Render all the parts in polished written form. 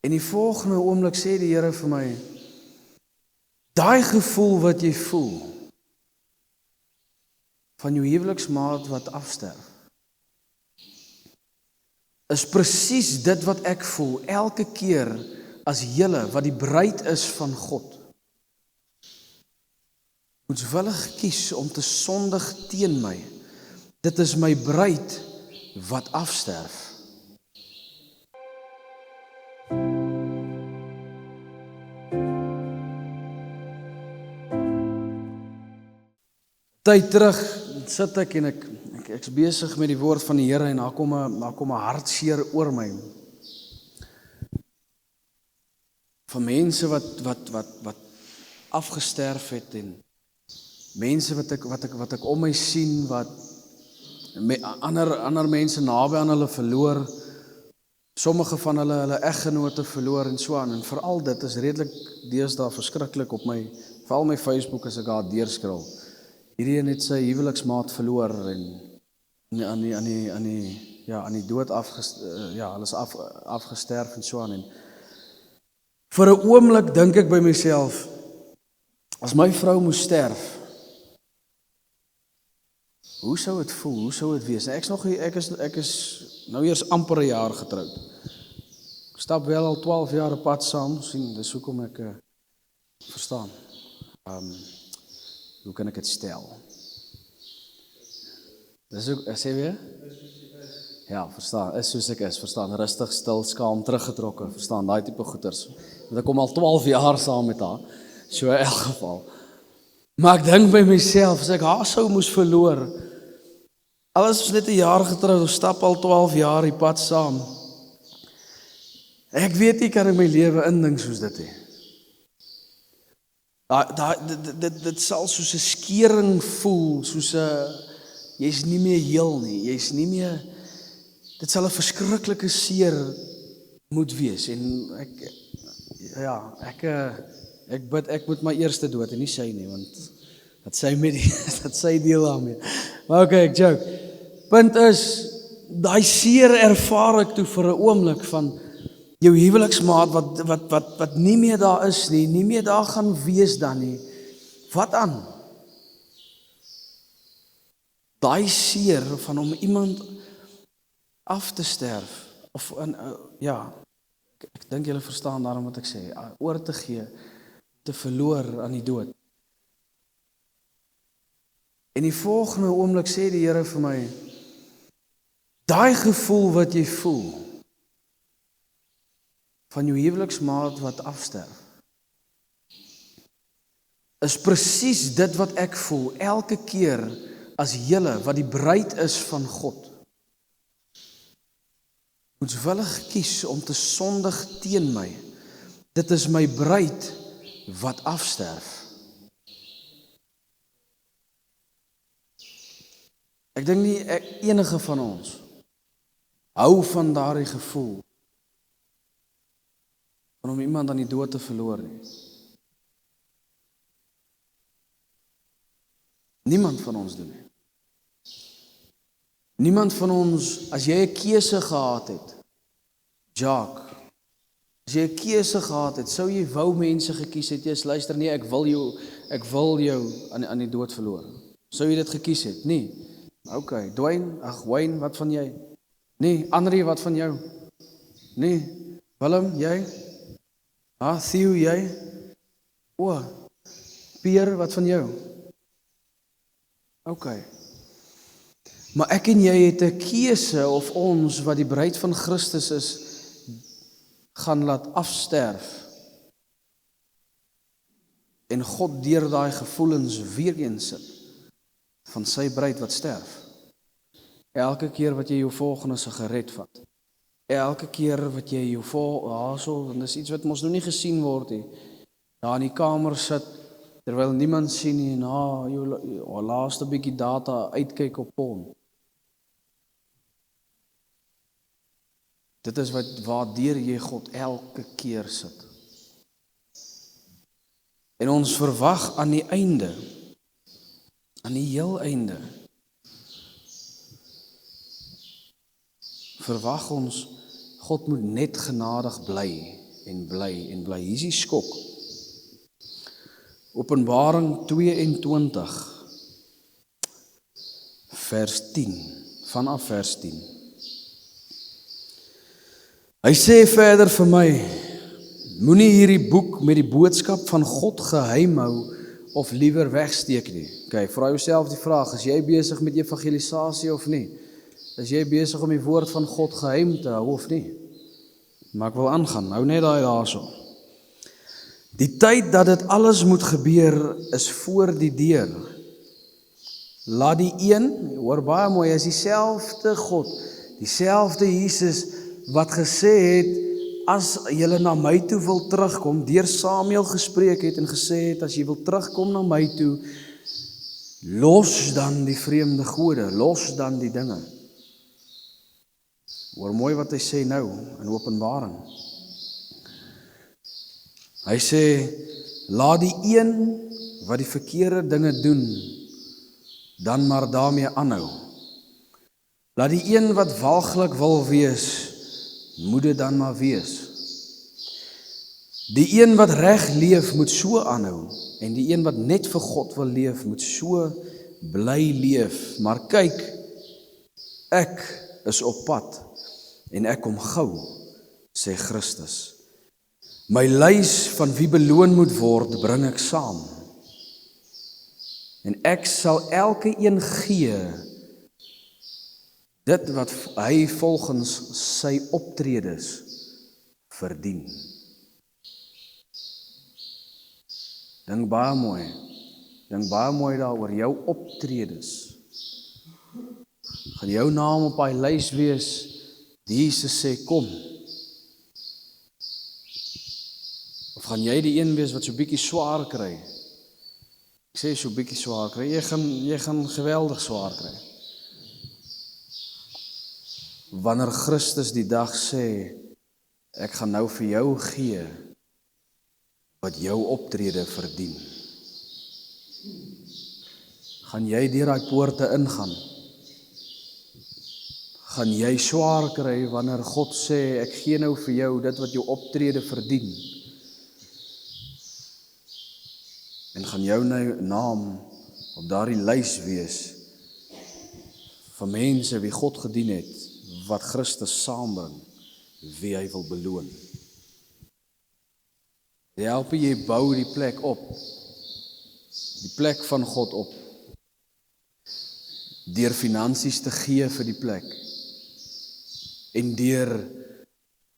En die volgende oomblik sê die Here vir my, daai gevoel wat jy voel, van jou huweliksmaat wat afsterf, is presies dit wat ek voel, elke keer as julle, wat die bruid is van God, moetswillig kies om te sondig teen my. Dit is my bruid wat afsterf. Tyd terug sit ek en ek's besig met die woord van die Here en daar kom 'n hartseer oor my. Van mense wat afgesterf het en mense wat ek om my sien wat ander mense naby aan hulle verloor, sommige van hulle eggenote verloor en so aan, en veral dit is redelik deesdae verskriklik op veral my Facebook as ek daar deurskrol. Hierdie een het sy huweliksmaat verloor en aan die dood hulle is afgesterf en so aan. En vir 'n oomblik dink ek by myself, as my vrou moes sterf, hoe sou dit voel? Hoe sou dit wees? Ek is nou eers amper 'n jaar getroud. Ek stap wel al 12 jaar op pad saam, sien, dis hoekom ek verstaan. Hoe kan ek dit stel? Dis ook, sê weer? Ja, verstaan, is soos ek is, verstaan, rustig, stil, skaam, teruggetrokke, verstaan, daai tipe goeters. Want ek kom al 12 jaar saam met haar, so in elk geval. Maar ek dink by myself, as ek haar sou moes verloor, alles is net 'n jaar getroud, ons stap al 12 jaar die pad saam. Ek weet nie, kan ek my lewe indink soos dit hê. Dit sal soos 'n skering voel, soos 'n, jy's nie meer heel nie, jy's nie meer, dit sal 'n verskriklike seer moet wees, en ek bid, ek moet my eerste dood, en nie sy nie, want dat sy deel daarmee. Maar okay, ek joke. Punt is, daai seer ervaar ek toe vir 'n oomblik van jou huweliksmaat wat nie meer daar is nie meer daar gaan wees dan nie. Wat aan? Daai seer van om iemand af te sterf, of ek dink julle verstaan daarom wat ek sê, oor te gee, te verloor aan die dood. En die volgende oomblik sê die Here vir my, daai gevoel wat jy voel, van jou huweliksmaat wat afsterf, is presies dit wat ek voel, elke keer as julle, wat die bruid is van God, moetswillig kies om te sondig teen my. Dit is my bruid wat afsterf. Ek dink nie enige van ons hou van daardie gevoel van om iemand aan die dood te verloor nie. Niemand van ons doen nie. Niemand van ons, as jy 'n keuse gehad het, Jacques, as jy 'n keuse gehad het, sou jy wou mense gekies het, jy luister nie, ek wil jou aan die dood verloor. Sou jy dit gekies het? Nee. Okay, Wayne, wat van jy? Nee, Andrie, wat van jou? Nee, Willem, jy? Theo, jy? Pierre, wat van jou? Okay. Maar ek en jy het 'n keuse of ons, wat die bruid van Christus is, gaan laat afsterf. En God deur daai gevoelens weer eens sit van sy bruid wat sterf. Elke keer wat jy jou volgende sigaret vat, elke keer wat jy jou en dis iets wat mos nou nie gesien word nie, daar in die kamer sit, terwyl niemand sien nie, en jou laaste bietjie data uitkyk op porn. Dit is waardeur jy God elke keer sit. En ons verwag aan die einde, aan die heel einde, verwag ons, God moet net genadig bly. en bly en bly. Hier is die skok. Openbaring 22 vers 10, vanaf vers 10. Hy sê verder vir my, moenie hierdie boek met die boodskap van God geheim hou of liewer wegsteek nie. Okay, vra jouself die vraag, is jy besig met evangelisasie of nie? Is jy besig om die woord van God geheim te hou of nie? Maar ek wil aangaan, hou net daai daarso. Die tyd dat dit alles moet gebeur is voor die deur. Laat die een, hoor baie mooi, is dieselfde God, dieselfde Jesus wat gesê het, as julle na my toe wil terugkom, deur Samuel gespreek het en gesê het, as jy wil terugkom na my toe, los dan die vreemde gode, los dan die dinge. Hoor mooi wat hy sê nou in Openbaring. Hy sê, laat die een wat die verkeerde dinge doen, dan maar daarmee aanhou. Laat die een wat walglik wil wees, moet dit dan maar wees. Die een wat reg leef, moet so aanhou, en die een wat net vir God wil leef, moet so bly leef. Maar kyk, ek is op pad, en ek kom gou, sê Christus. My lys van wie beloon moet word, bring ek saam. En ek sal elke een gee, dit wat hy volgens sy optredes verdien. Dink baie mooi daaroor, jou optredes. Gaan jou naam op die lys wees, die Jesus sê kom. Of gaan jy die een wees wat so bietjie swaar kry? Ek sê so bietjie swaar kry, jy gaan geweldig swaar kry. Wanneer Christus die dag sê, ek gaan nou vir jou gee, wat jou optrede verdien. Gaan jy deur daai poorte ingaan? Gaan jy swaar kry wanneer God sê, ek gee nou vir jou dit wat jou optrede verdien? En gaan jou naam op daardie lys wees van mense wie God gedien het, wat Christus saambring, wie hy wil beloon. Die help jy bou die plek op, die plek van God op, deur finansies te gee vir die plek, en deur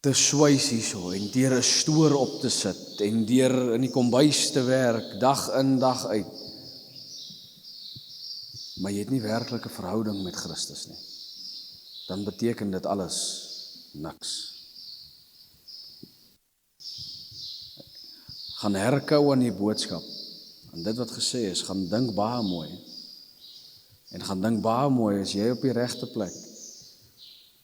te swys hierso, en deur 'n stoor op te sit, en deur in die kombuis te werk, dag in, dag uit. Maar jy het nie werklike verhouding met Christus nie. Dan beteken dit alles niks. Gaan herkou aan die boodskap, aan dit wat gesê is, gaan dink baie mooi, en gaan dink baie mooi, as jy op die regte plek,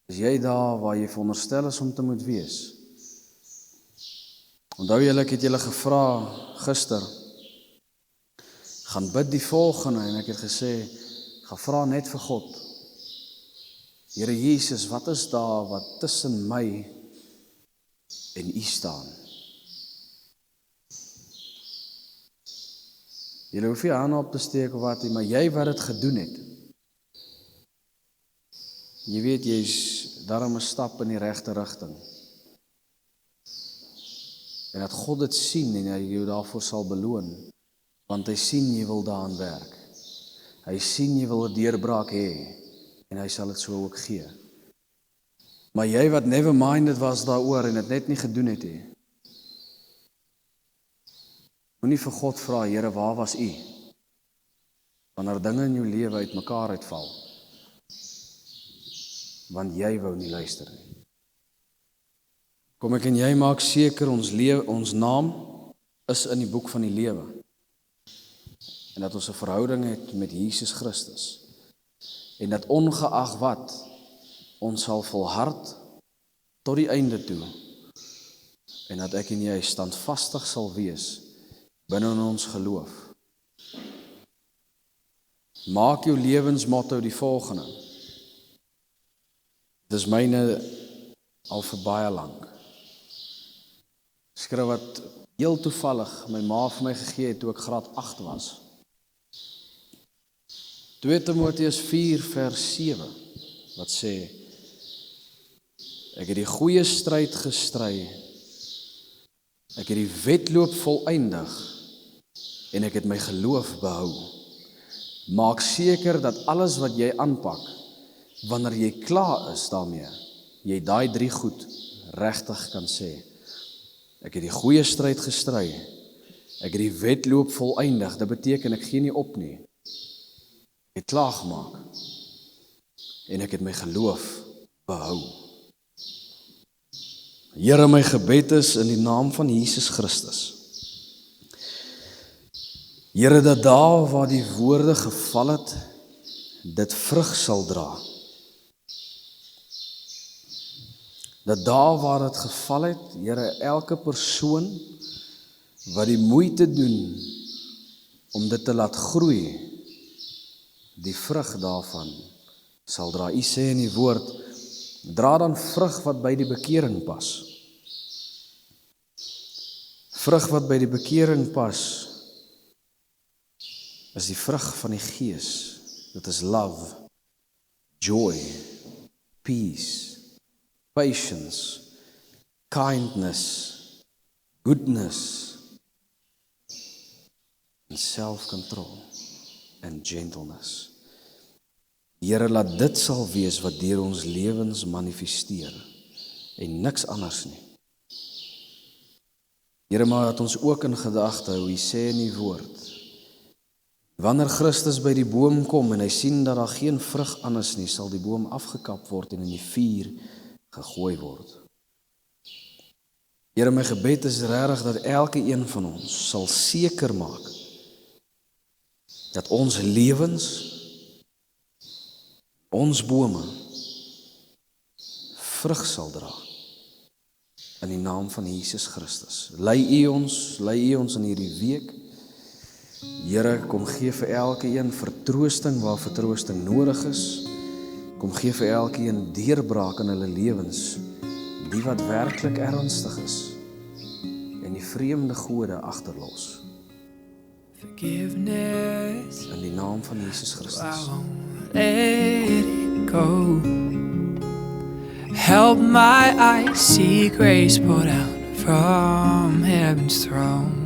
is jy daar waar jy veronderstel is om te moet wees. Onthou julle, ek het julle gevra gister, gaan bid die volgende, en ek het gesê, gaan vra net vir God, Here Jesus, wat is daar wat tussen my en U staan? Julle hoef nie hande op te steek of wat nie, maar jy wat dit gedoen het. Jy weet, jy is daarom 'n stap in die regte rigting. En dat God dit sien en hy jou daarvoor sal beloon, want hy sien jy wil daaraan werk. Hy sien jy wil 'n deurbraak hê, en hy sal dit so ook gee. Maar jy wat never-minded was daaroor en dit net nie gedoen het nie, moenie vir God vra, Here, waar was U? Wanneer dinge in jou lewe uitmekaar uitval, want jy wou nie luister nie. Kom ek en jy maak seker ons naam is in die boek van die lewe, en dat ons 'n verhouding het met Jesus Christus, en dat ongeag wat, ons sal volhard tot die einde toe, en dat ek en jy standvastig sal wees binne in ons geloof. Maak jou lewensmotto die volgende. Dis myne al vir baie lank. Skrif wat heel toevallig my ma vir my gegee het toe ek graad 8 was. 2 Timoteus 4 vers 7 wat sê, ek het die goeie stryd gestry, ek het die wedloop volëindig en ek het my geloof behou. Maak seker dat alles wat jy aanpak, wanneer jy klaar is daarmee, jy daai 3 goed regtig kan sê. Ek het die goeie stryd gestry, ek het die wedloop volëindig, dit beteken ek gee nie op nie. Ek het klaar gemaak en ek het my geloof behou. Here, my gebed is in die naam van Jesus Christus. Here, dat daar waar die woorde geval het, dit vrug sal dra. Dat daar waar het geval het, Here, elke persoon wat die moeite doen om dit te laat groei, die vrug daarvan sal dra. U sê in die woord, dra dan vrug wat by die bekering pas. Vrug wat by die bekering pas, is die vrug van die Gees. Dit is love, joy, peace, patience, kindness, goodness, and self-control, and gentleness. Here, laat dit sal wees wat deur ons lewens manifesteer, en niks anders nie. Here, maar dat ons ook in gedagte hou, U sê in die woord, wanneer Christus by die boom kom en hy sien dat daar geen vrug anders nie, sal die boom afgekap word en in die vuur gegooi word. Here, my gebed is regtig dat elke een van ons sal seker maak dat ons lewens, ons bome vrug sal dra in die naam van Jesus Christus. Lei U ons in hierdie week. Here, kom gee vir elke een vertroosting waar vertroosting nodig is. Kom gee vir elke een deurbraak in hulle lewens, die wat werklik ernstig is en die vreemde gode agterlos. Forgiveness, In die naam van Jesus I Christus. won't let it go. Help my eyes see grace poured out from heaven's throne.